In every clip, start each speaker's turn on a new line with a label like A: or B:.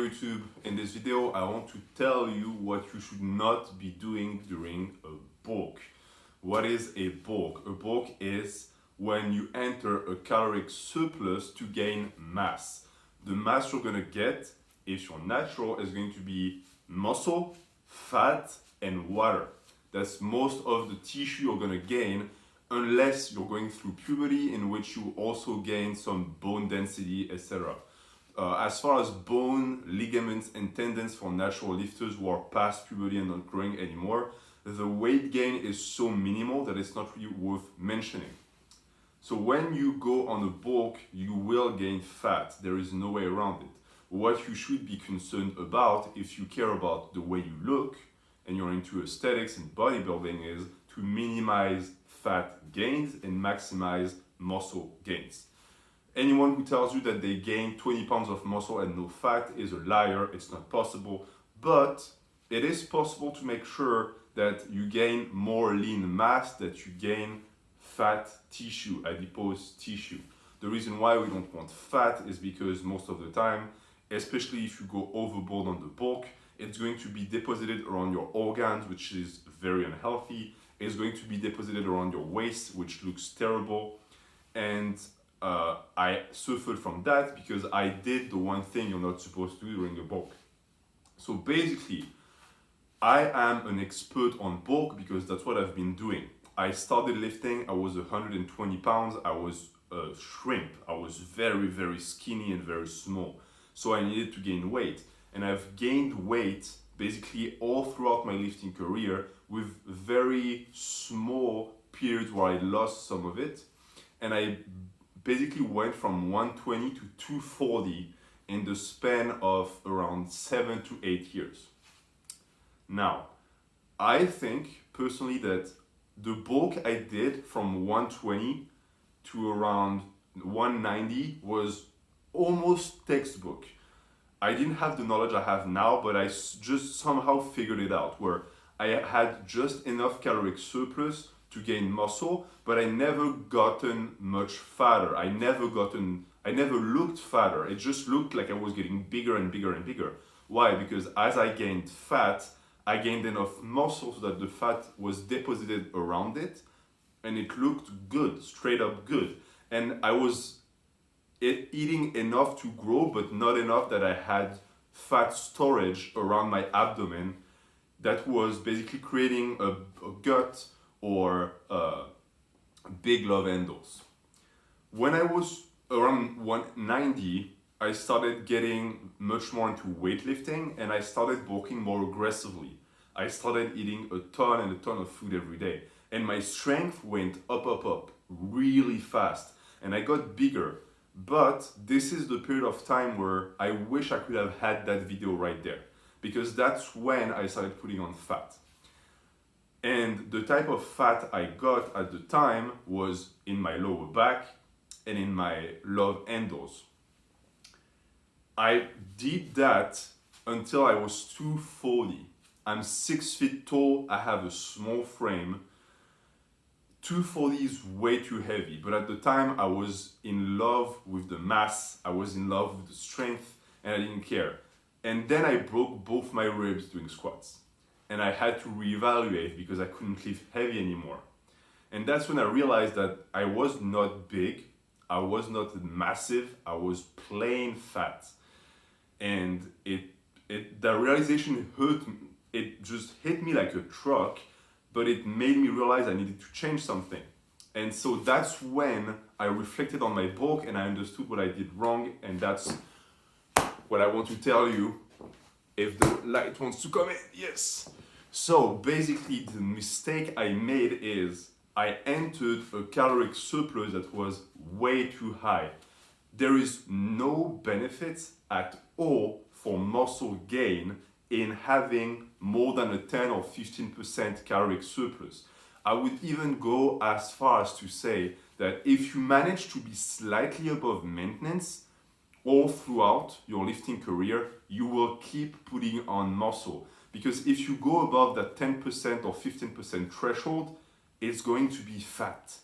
A: Hello YouTube, in this video I want to tell you what you should not be doing during a bulk. What is a bulk? A bulk is when you enter a caloric surplus to gain mass. The mass you're gonna get, if you're natural, is going to be muscle, fat, and water. That's most of the tissue you're gonna gain unless you're going through puberty, in which you also gain some bone density, etc. As far as bone, ligaments, and tendons for natural lifters who are past puberty and not growing anymore, the weight gain is so minimal that it's not really worth mentioning. So when you go on a bulk, you will gain fat. There is no way around it. What you should be concerned about, if you care about the way you look and you're into aesthetics and bodybuilding, is to minimize fat gains and maximize muscle gains. Anyone who tells you that they gain 20 pounds of muscle and no fat is a liar. It's not possible, but it is possible to make sure that you gain more lean mass, that you gain fat tissue, adipose tissue. The reason why we don't want fat is because most of the time, especially if you go overboard on the bulk, it's going to be deposited around your organs, which is very unhealthy. It's going to be deposited around your waist, which looks terrible. And I suffered from that because I did the one thing you're not supposed to do during a bulk. So basically, I am an expert on bulk because that's what I've been doing. I started lifting, I was 120 pounds, I was a shrimp. I was very, very skinny and very small. So I needed to gain weight. And I've gained weight basically all throughout my lifting career with very small periods where I lost some of it. And I basically went from 120 to 240 in the span of around 7 to 8 years. Now, I think personally that the bulk I did from 120 to around 190 was almost textbook. I didn't have the knowledge I have now, but I just somehow figured it out, where I had just enough caloric surplus to gain muscle, but I never gotten much fatter. I never looked fatter. It just looked like I was getting bigger and bigger and bigger. Why? Because as I gained fat, I gained enough muscle so that the fat was deposited around it, and it looked good, straight up good. And I was eating enough to grow, but not enough that I had fat storage around my abdomen that was basically creating a gut or big love handles. When I was around 190, I started getting much more into weightlifting and I started bulking more aggressively. I started eating a ton and a ton of food every day. And my strength went up really fast. And I got bigger. But this is the period of time where I wish I could have had that video right there. Because that's when I started putting on fat. And the type of fat I got at the time was in my lower back and in my love handles. I did that until I was 240. I'm 6 feet tall, I have a small frame. 240 is way too heavy, but at the time I was in love with the mass, I was in love with the strength, and I didn't care. And then I broke both my ribs doing squats. And I had to reevaluate because I couldn't lift heavy anymore. And that's when I realized that I was not big, I was not massive, I was plain fat. And the realization hurt me. It just hit me like a truck, but it made me realize I needed to change something. And so that's when I reflected on my bulk and I understood what I did wrong, and that's what I want to tell you. If the light wants to come in, yes. So basically the mistake I made is I entered a caloric surplus that was way too high. There is no benefits at all for muscle gain in having more than a 10 or 15% caloric surplus. I would even go as far as to say that if you manage to be slightly above maintenance all throughout your lifting career, you will keep putting on muscle. Because if you go above that 10% or 15% threshold, it's going to be fat.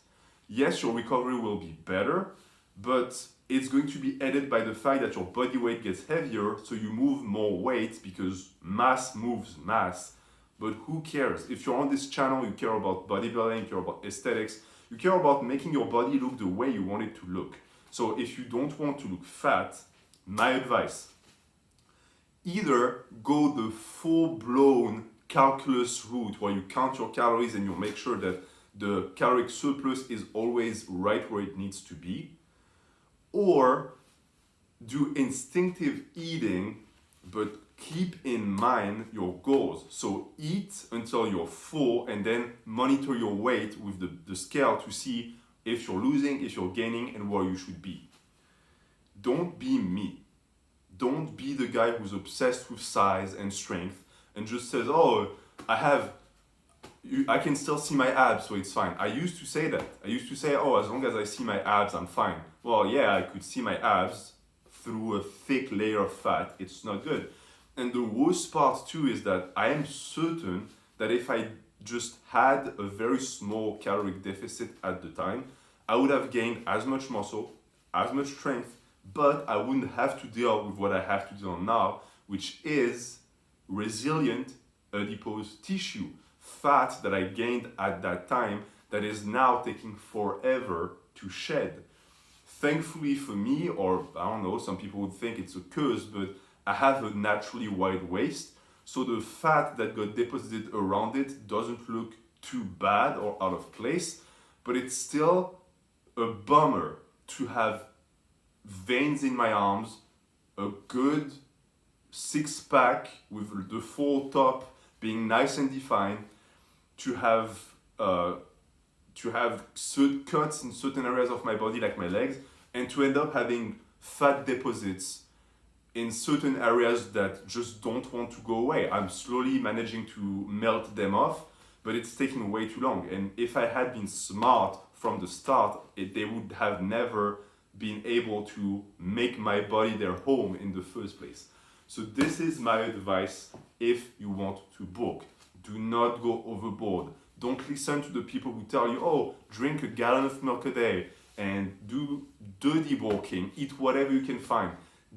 A: Yes, your recovery will be better, but it's going to be added by the fact that your body weight gets heavier, so you move more weight because mass moves mass. But who cares? If you're on this channel, you care about bodybuilding, you care about aesthetics, you care about making your body look the way you want it to look. So if you don't want to look fat, my advice, either go the full-blown calculus route where you count your calories and you make sure that the caloric surplus is always right where it needs to be, or do instinctive eating, but keep in mind your goals. So eat until you're full and then monitor your weight with the scale to see if you're losing, if you're gaining, and where you should be. Don't be me. Don't be the guy who's obsessed with size and strength and just says, oh, I can still see my abs, so it's fine. I used to say that. I used to say, oh, as long as I see my abs, I'm fine. Well, yeah, I could see my abs through a thick layer of fat. It's not good. And the worst part too is that I am certain that if I just had a very small caloric deficit at the time, I would have gained as much muscle, as much strength, but I wouldn't have to deal with what I have to deal with now, which is resilient adipose tissue, fat that I gained at that time that is now taking forever to shed. Thankfully for me, or I don't know, some people would think it's a curse, but I have a naturally wide waist, so the fat that got deposited around it doesn't look too bad or out of place, but it's still a bummer to have veins in my arms, a good six-pack with the full top being nice and defined, to have cuts in certain areas of my body like my legs, and to end up having fat deposits in certain areas that just don't want to go away. I'm slowly managing to melt them off, but it's taking way too long. And if I had been smart from the start, they would have never been able to make my body their home in the first place. So this is my advice if you want to bulk. Do not go overboard. Don't listen to the people who tell you, oh, drink a gallon of milk a day and do dirty bulking, eat whatever you can find.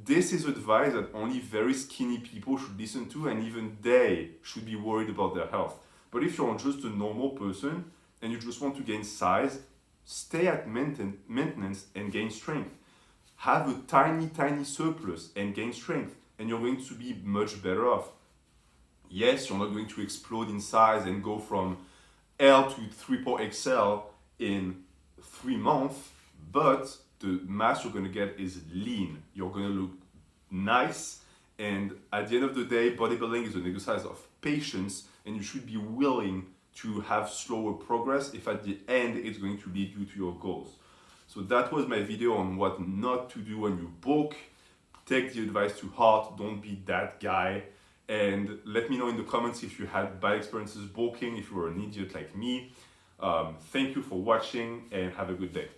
A: This is advice that only very skinny people should listen to, and even they should be worried about their health. But if you're just a normal person and you just want to gain size, stay at maintenance and gain strength. Have a tiny surplus and gain strength, and you're going to be much better off. Yes, you're not going to explode in size and go from L to 3XL in 3 months, but the mass you're going to get is lean. You're going to look nice, and at the end of the day, bodybuilding is an exercise of patience, and you should be willing to have slower progress if at the end it's going to lead you to your goals. So that was my video on what not to do when you bulk. Take the advice to heart, don't be that guy. And let me know in the comments if you had bad experiences bulking, if you were an idiot like me. Thank you for watching and have a good day.